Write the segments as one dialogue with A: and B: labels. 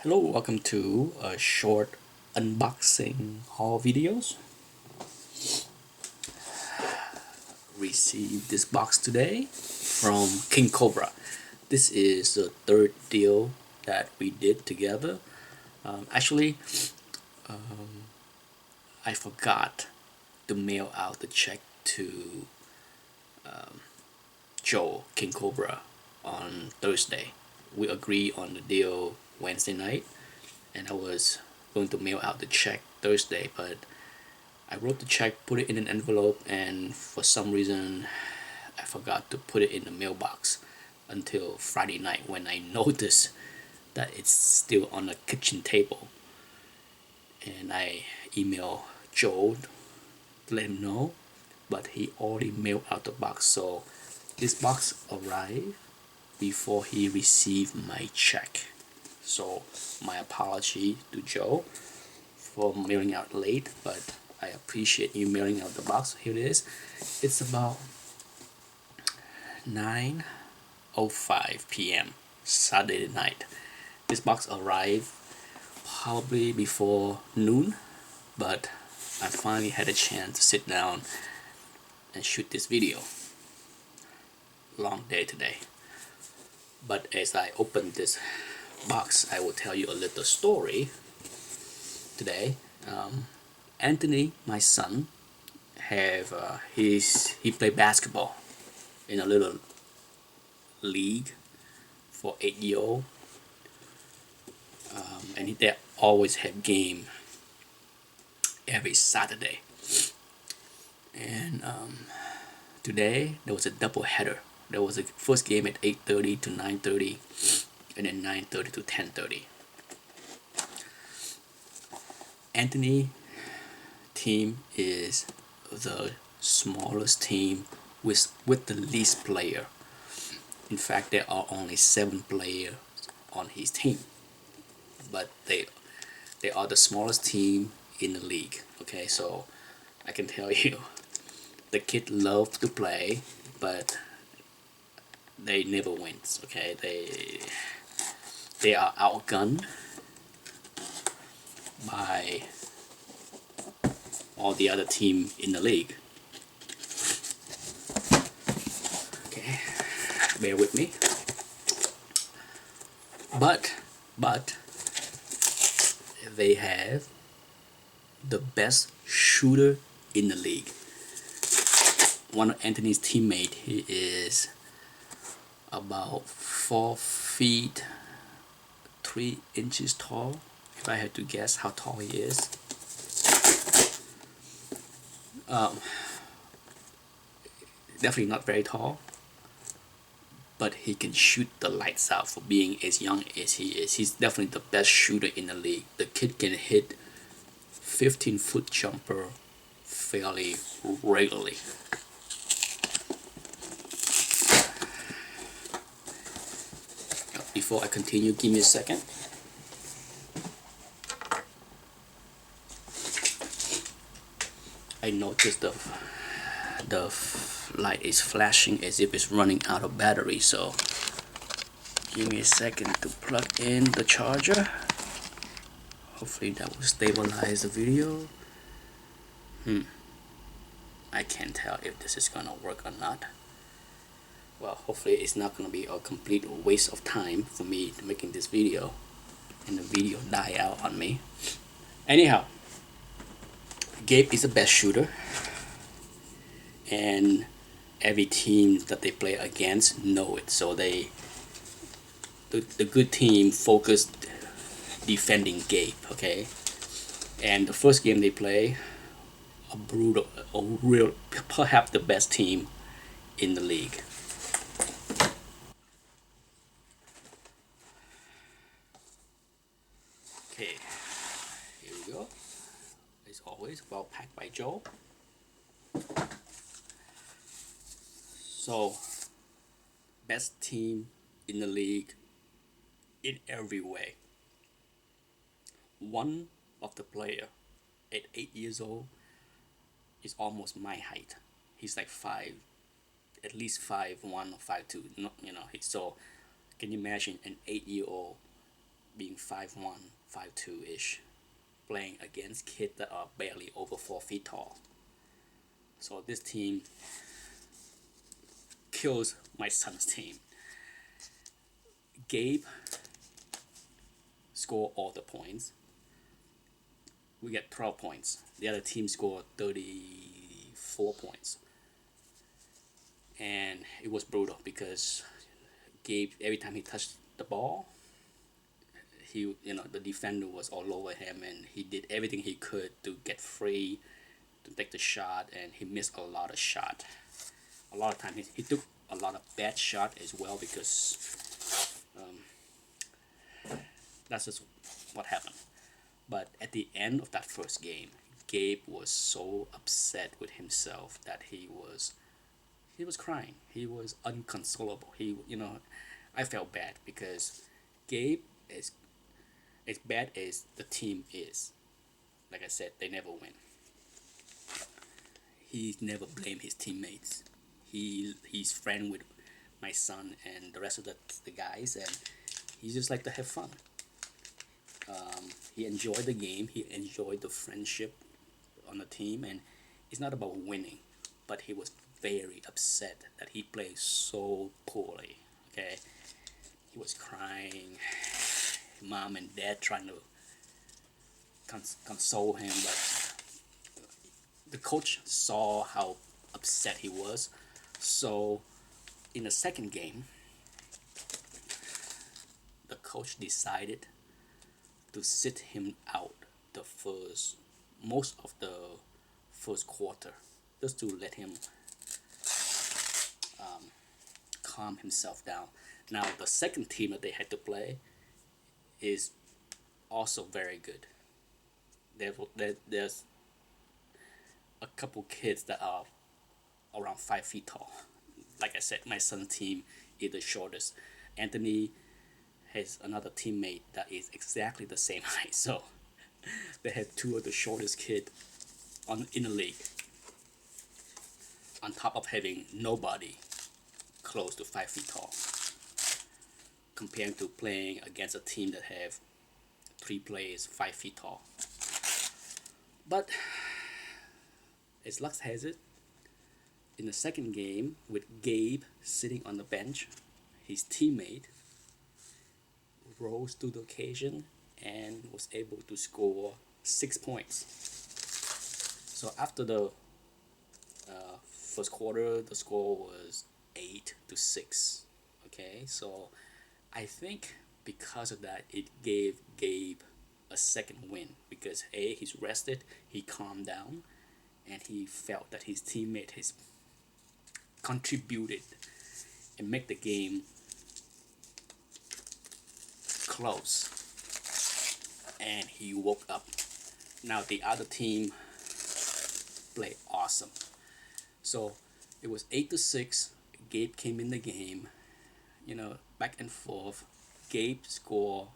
A: Hello, welcome to a short unboxing haul videos. Received this box today from King Cobra. This is the third deal that we did together. Actually, I forgot to mail out the check to Joe King Cobra on Thursday. We agreed on the deal Wednesday night, and I was going to mail out the check Thursday, but I wrote the check, put it in an envelope, and for some reason I forgot to put it in the mailbox until Friday night when I noticed that it's still on the kitchen table. And I emailed Joe to let him know, but he already mailed out the box. So this box arrived before he received my check. So my apology to Joe for mailing out late, but I appreciate you mailing out the box. Here it is. It's about 9:05 p.m. Saturday night. This box arrived probably before noon, but I finally had a chance to sit down and shoot this video. Long day today. But as I open this box, I will tell you a little story today. Anthony, my son, he played basketball in a little league for 8-year-old, and they always have game every Saturday. And today there was a double header. There was a first game at 8:30 to 9:30, and then 9:30 to 10:30. Anthony team is the smallest team with the least player. In fact, there are only 7 players on his team, but they are the smallest team in the league. Okay, so I can tell you, the kid love to play, but they never wins. Okay, they are outgunned by all the other team in the league. Okay, bear with me. But they have the best shooter in the league. One of Anthony's teammates, he is about 4 feet 3 inches tall. If I had to guess how tall he is, definitely not very tall, but he can shoot the lights out for being as young as he is. He's definitely the best shooter in the league. The kid can hit 15-foot jumper fairly regularly. Before I continue, give me a second. I noticed the light is flashing as if it's running out of battery, so give me a second to plug in the charger. Hopefully that will stabilize the video. I can't tell if this is gonna work or not. Well, hopefully it's not gonna be a complete waste of time for me making this video and the video die out on me. Anyhow, Gabe is the best shooter, and every team that they play against know it. So the good team focused defending Gabe. Okay, and the first game they play, perhaps the best team in the league. Okay, here we go. As always, well packed by Joe. So, best team in the league in every way. One of the player at 8 years old is almost my height. He's like at least 5'1" or 5'2". So can you imagine an 8-year-old being being 5'1", 5'2" ish, playing against kids that are barely over 4 feet tall. So this team kills my son's team. Gabe scored all the points. We get 12 points. The other team scored 34 points. And it was brutal because Gabe, every time he touched the ball, the defender was all over him, and he did everything he could to get free, to take the shot, and he missed a lot of shot. A lot of times he took a lot of bad shot as well, because that's just what happened. But at the end of that first game, Gabe was so upset with himself that he was crying. He was inconsolable. I felt bad because Gabe is, as bad as the team is, like I said, they never win. He never blamed his teammates. He's friend with my son and the rest of the guys, and he just like to have fun. He enjoyed the game. He enjoyed the friendship on the team, and it's not about winning, but he was very upset that he played so poorly. Okay, he was crying. Mom and dad trying to console him, but the coach saw how upset he was. So in the second game, the coach decided to sit him out most of the first quarter, just to let him calm himself down. Now the second team that they had to play is also very good. There's a couple kids that are around 5 feet tall. Like I said, my son's team is the shortest. Anthony has another teammate that is exactly the same height. So they have two of the shortest kids in the league, on top of having nobody close to 5 feet tall, compared to playing against a team that have 3 players 5 feet tall. But as luck has it, in the second game, with Gabe sitting on the bench, his teammate rose to the occasion and was able to score 6 points. So after the first quarter, the score was 8-6. Okay, so I think because of that, it gave Gabe a second win, because he's rested, he calmed down, and he felt that his teammate has contributed and make the game close, and he woke up. Now the other team played awesome. So it was 8-6. Gabe came in the game, back and forth. Gabe scored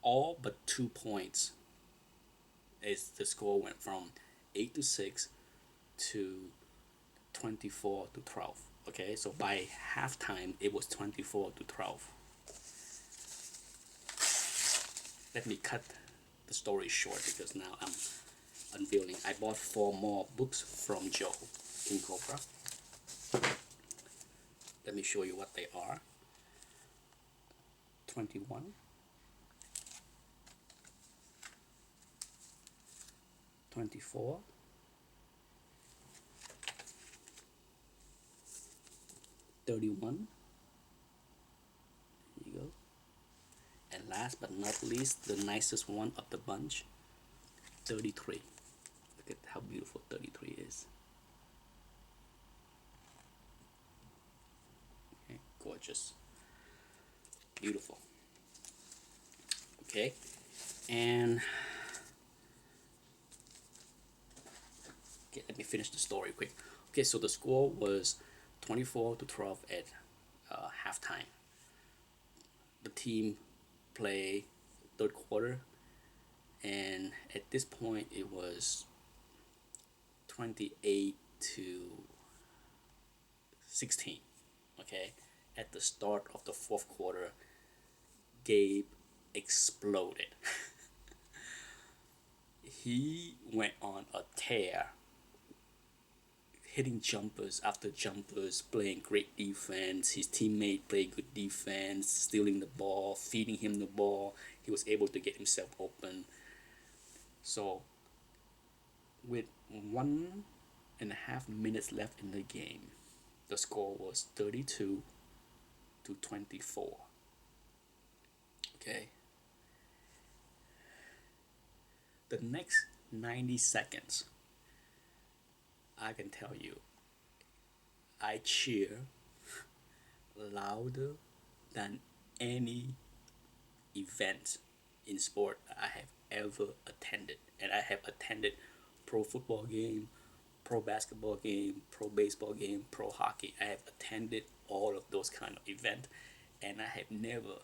A: all but 2 points as the score went from 8-6 to 24-12. Okay, so by halftime it was 24-12. Let me cut the story short because now I'm unveiling. I bought 4 more books from Joe, King Cobra. Let me show you what they are. 21, 24, 31. There you go. And last but not least, the nicest one of the bunch, 33. Look at how beautiful 33 is. Okay, gorgeous. Beautiful. Okay, and let me finish the story quick. Okay, so the score was 24-12 at halftime. The team play third quarter, and at this point it was 28-16. Okay, at the start of the fourth quarter, Gabe exploded. He went on a tear, hitting jumpers after jumpers, playing great defense. His teammate played good defense, stealing the ball, feeding him the ball. He was able to get himself open. So, with 1.5 minutes left in the game, the score was 32-24. Okay. The next 90 seconds, I can tell you, I cheer louder than any event in sport I have ever attended. And I have attended pro football game, pro basketball game, pro baseball game, pro hockey. I have attended all of those kind of events, and I have never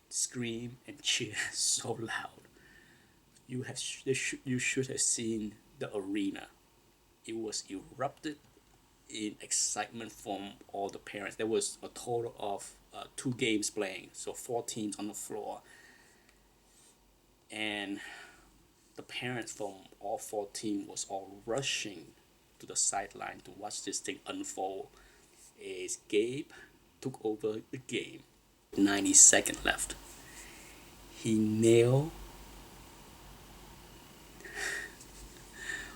A: screamed and cheered so loud. You should have seen the arena. It was erupted in excitement from all the parents. There was a total of 2 games playing, so 4 teams on the floor, and the parents from all 4 teams was all rushing to the sideline to watch this thing unfold. As Gabe took over the game, 90 seconds left, he nailed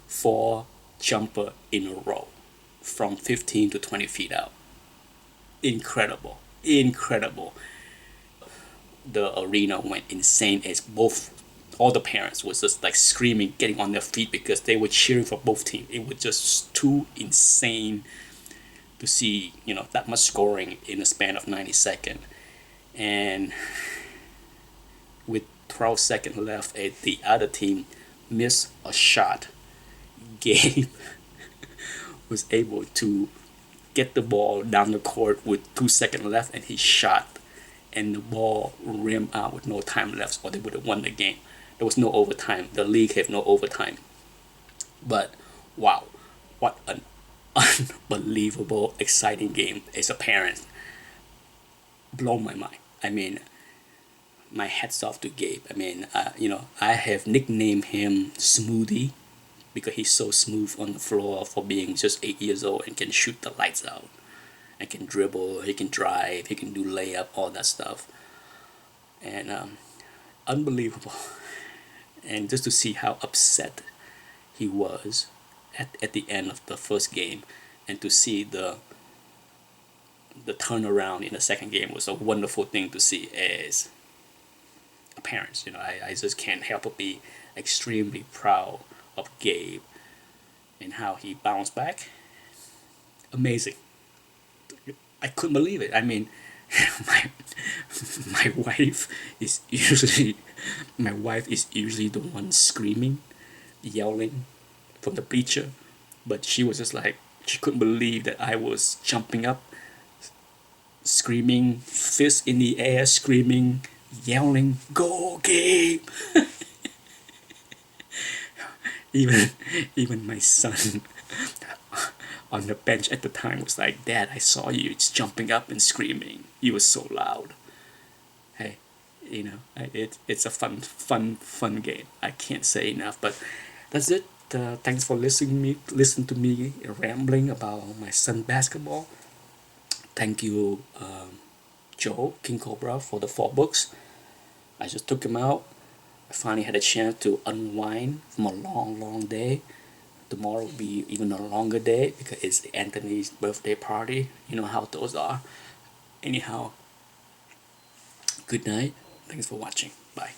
A: 4 jumper in a row from 15 to 20 feet out. Incredible, incredible. The arena went insane as all the parents was just like screaming, getting on their feet because they were cheering for both teams. It was just too insane to see, that much scoring in a span of 90 seconds. And with 12 seconds left, the other team missed a shot. Gabe was able to get the ball down the court with 2 seconds left, and he shot, and the ball rimmed out with no time left, or they would have won the game. There was no overtime. The league had no overtime. But wow, what an unbelievable, exciting game as a parent. Blown my mind. I mean, my hats off to Gabe. I mean, I have nicknamed him Smoothie because he's so smooth on the floor for being just 8 years old and can shoot the lights out. And can dribble, he can drive, he can do layup, all that stuff. And unbelievable. And just to see how upset he was at the end of the first game, and to see the turnaround in the second game was a wonderful thing to see as a parent. I just can't help but be extremely proud of Gabe and how he bounced back. Amazing. I couldn't believe it. I mean, my my wife is usually the one screaming, yelling from the bleacher, but she was just like, she couldn't believe that I was jumping up, screaming, fist in the air, screaming, yelling, "Go Gabe!" even my son on the bench at the time was like, "Dad, I saw you just jumping up and screaming. You were so loud." Hey, it's a fun game. I can't say enough, but that's it. Thanks for listen to me rambling about my son basketball. Thank you, Joe, King Cobra, for the 4 books. I just took him out. I finally had a chance to unwind from a long day. Tomorrow will be even a longer day because it's Anthony's birthday party. You know how those are. Anyhow, good night. Thanks for watching. Bye.